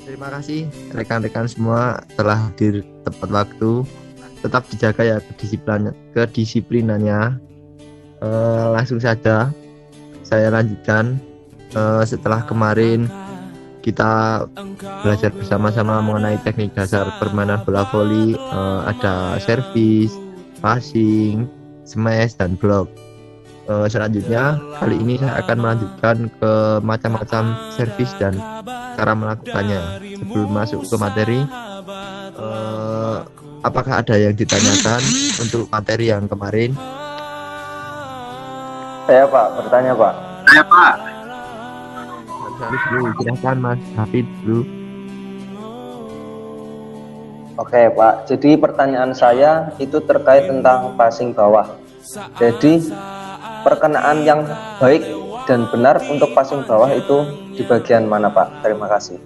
Terima kasih rekan-rekan semua telah hadir tepat waktu. Tetap dijaga ya kedisiplinannya. Langsung saja saya lanjutkan. Setelah kemarin kita belajar bersama-sama mengenai teknik dasar permainan bola voli, ada servis, passing, smash, dan block. Selanjutnya kali ini saya akan melanjutkan ke macam-macam servis dan cara melakukannya. Sebelum masuk ke materi, apakah ada yang ditanyakan untuk materi yang kemarin? Saya Pak, bertanya Pak. Saya Pak. Harus dulu, silahkan Mas Hafid dulu. Oke Pak, jadi pertanyaan saya itu terkait tentang passing bawah. Jadi perkenaan yang baik dan benar untuk passing bawah itu di bagian mana Pak? Terima kasih.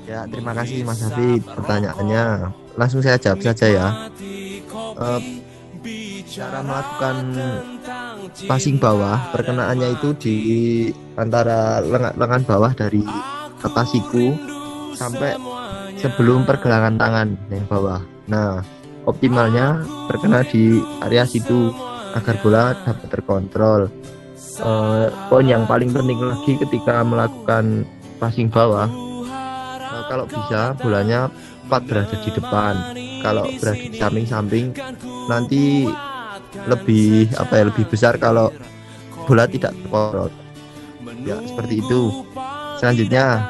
Ya, terima kasih Mas Hafid pertanyaannya. Langsung saya jawab saja ya. Cara melakukan passing bawah, perkenaannya itu di antara lengan bawah dari atas siku sampai sebelum pergelangan tangan yang bawah. Nah, optimalnya terkena di area situ agar bola dapat terkontrol. Poin yang paling penting lagi ketika melakukan passing bawah, kalau bisa bolanya tepat berada di depan. Kalau berada di samping-samping nanti lebih besar kalau bola tidak terkontrol. Ya, seperti itu. Selanjutnya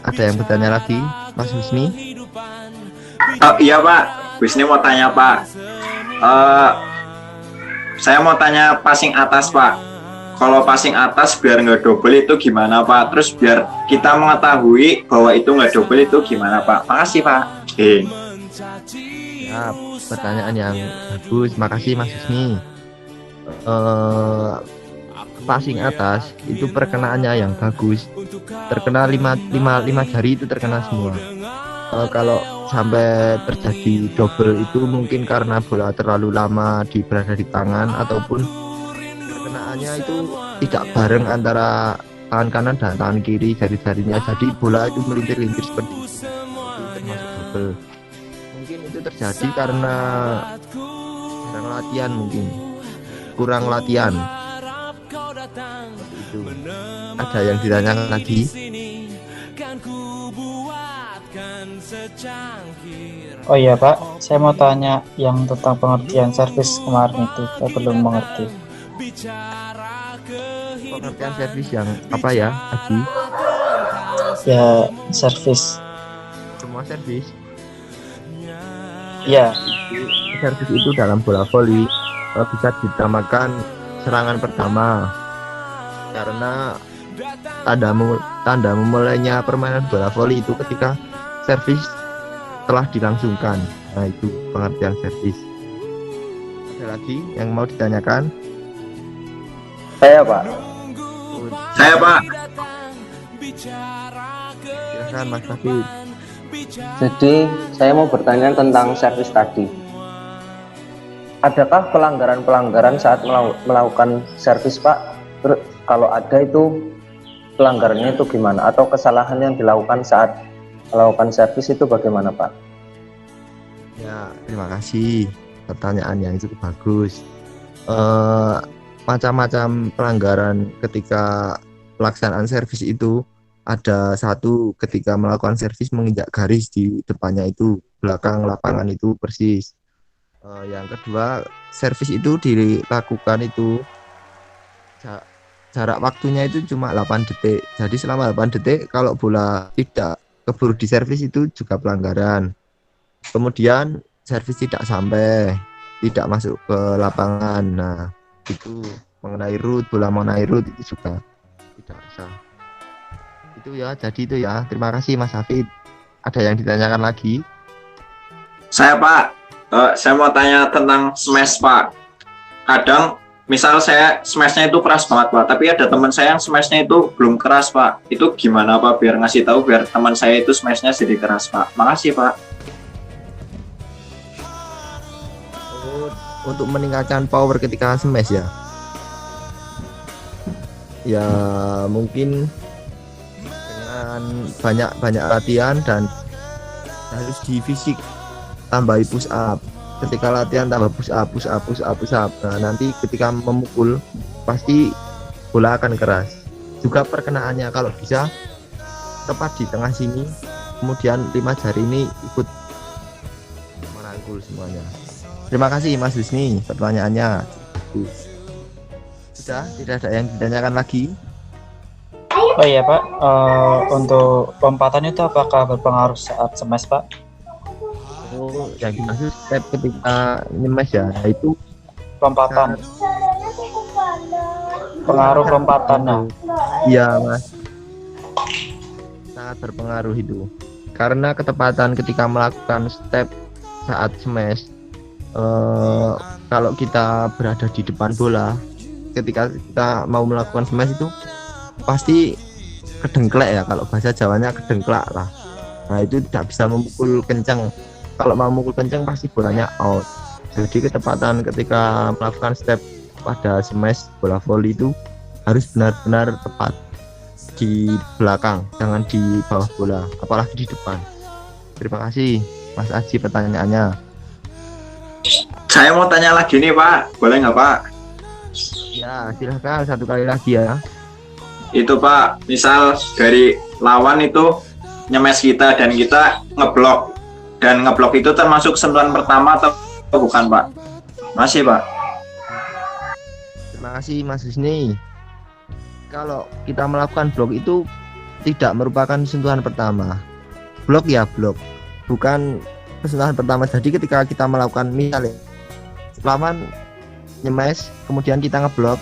ada yang bertanya lagi, Mas Husni? Iya Pak, Wisni mau tanya Pak. Saya mau tanya passing atas Pak. Kalau passing atas biar nggak double itu gimana Pak? Terus biar kita mengetahui bahwa itu nggak double itu gimana Pak? Makasih Pak. Ya, pertanyaan yang bagus, makasih Mas Husni. Passing atas itu perkenaannya yang bagus, terkena lima jari itu terkena semua. Kalau sampai terjadi double itu mungkin karena bola terlalu lama berada di tangan ataupun perkenaannya itu tidak bareng antara tangan kanan dan tangan kiri jari-jarinya, jadi bola itu melintir-lintir seperti itu termasuk double. Mungkin itu terjadi karena kurang latihan. Itu. Ada yang ditanyakan lagi? Oh iya Pak, saya mau tanya yang tentang pengertian servis kemarin itu, saya belum mengerti. Pengertian servis yang apa ya, Haji? Ya, servis. Semua servis. Ya. Servis itu dalam bola voli bisa dinamakan serangan pertama karena tanda memulainya permainan bola voli itu ketika servis telah dilangsungkan. Nah, itu pengertian servis. Ada lagi yang mau ditanyakan? Saya Pak. Saya Pak. Silakan Mas Hafid. Jadi saya mau bertanya tentang servis tadi. Adakah pelanggaran-pelanggaran saat melakukan servis Pak? Terus kalau ada itu pelanggarannya itu gimana? Atau kesalahan yang dilakukan saat melakukan servis itu bagaimana Pak? Ya, terima kasih. Pertanyaan yang cukup bagus. Macam-macam pelanggaran ketika pelaksanaan servis itu ada satu ketika melakukan servis menginjak garis di depannya itu belakang lapangan itu persis. Yang kedua, servis itu dilakukan itu jarak waktunya itu cuma 8 detik. Jadi selama 8 detik kalau bola tidak keburu di servis itu juga pelanggaran. Kemudian servis tidak sampai, tidak masuk ke lapangan. Nah, itu mengenai bola mengenai root itu juga tidak sah. Itu ya, jadi itu ya. Terima kasih Mas Hafid. Ada yang ditanyakan lagi? Saya Pak. Saya mau tanya tentang smash Pak. Kadang misal saya smashnya itu keras banget Pak, tapi ada teman saya yang smashnya itu belum keras Pak. Itu gimana Pak biar ngasih tahu biar teman saya itu smashnya jadi keras Pak. Makasih Pak. Untuk meningkatkan power ketika smash ya. Ya mungkin dengan banyak latihan dan harus di fisik, tambahi push up. Ketika latihan tambah push up. Nah, nanti ketika memukul pasti bola akan keras. Juga perkenaannya kalau bisa tepat di tengah sini, kemudian 5 jari ini ikut merangkul semuanya. Terima kasih Mas Husni pertanyaannya. Sudah, tidak ada yang ditanyakan lagi. Oh iya Pak, untuk lompatan itu apakah berpengaruh saat smash Pak? Oh, yang dimaksud step ketika nyemes ya, nah itu Lompatan, pengaruh lompatannya. iya Mas, sangat berpengaruh itu. Karena ketepatan ketika melakukan step saat smash, kalau kita berada di depan bola, ketika kita mau melakukan smash itu pasti kedengklek ya, kalau bahasa Jawanya kedengklak lah. Nah itu tidak bisa memukul kencang. Kalau mau memukul kencang pasti bolanya out. Jadi ketepatan ketika melakukan step pada smash bola volley itu harus benar-benar tepat di belakang, jangan di bawah bola, apalagi di depan. Terima kasih Mas Aji pertanyaannya. Saya mau tanya lagi nih Pak, boleh nggak Pak? Ya silahkan satu kali lagi ya. Itu Pak, misal dari lawan itu nyemes kita dan kita ngeblok, dan ngeblok itu termasuk sentuhan pertama atau bukan Pak? Masih Pak. Terima kasih Mas Husni. Kalau kita melakukan blok itu tidak merupakan sentuhan pertama. Blok ya blok, bukan sentuhan pertama. Jadi ketika kita melakukan misalnya lawan nyemes, kemudian kita ngeblok,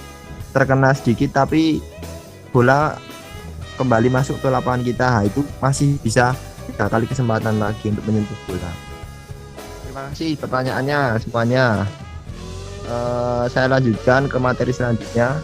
terkena sedikit tapi bola kembali masuk ke lapangan kita, nah, itu masih bisa 3 kali kesempatan lagi untuk menyentuh bola. Terima kasih pertanyaannya semuanya. Saya lanjutkan ke materi selanjutnya.